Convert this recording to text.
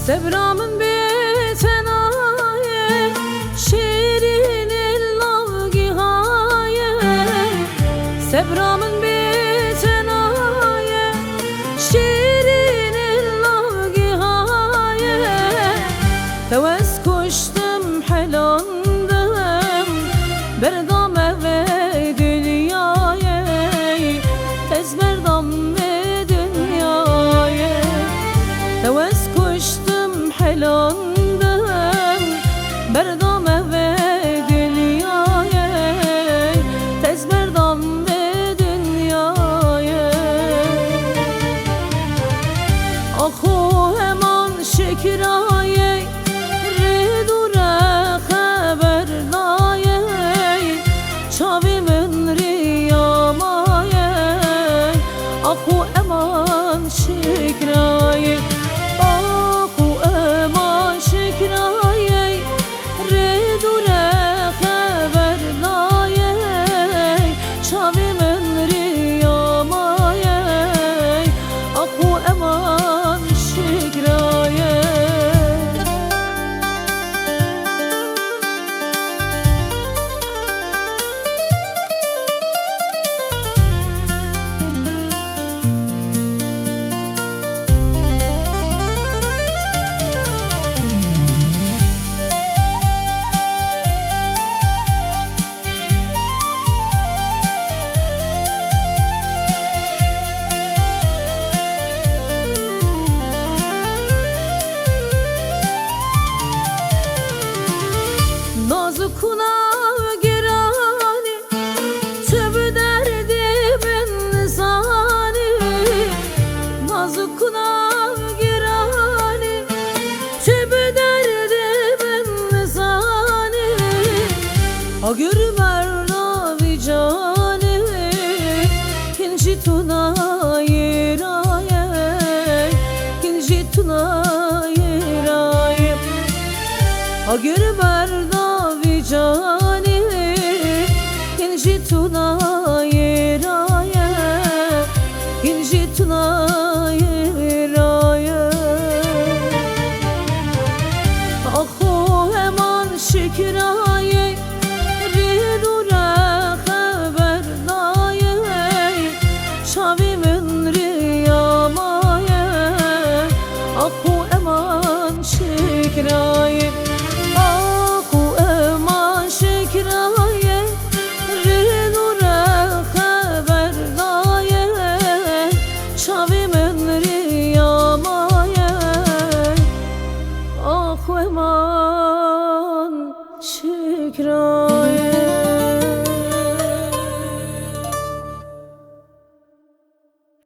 Sevramın biten aye, şirin illavgi haye. Sevramın biten aye, şirin illavgi haye. Tevez kuştum helandım, berdam ve dünyaya. Tez berdam ve dünyaya. Tevez kuştum helandım, berdam ve dünyaya. Tez berdam ve dünyaya. Ahu heman şekiraye, redure haber daye. Çavimin riyamaye, ahu eman şekiraye. Nazukuna girani, tövbe derdimin zani. Nazukuna girani, tövbe derdimin zani. Agür merda vicani, kinci tuna yiraye. Kinci tuna yiraye. Agür merda vicani, kinci tuna yiraye. Kinci tuna yiraye. Ahu heman şekiraye, ridure haber daye. Şavimin riyamaye, ahu eman şekiraye. Eman şükran.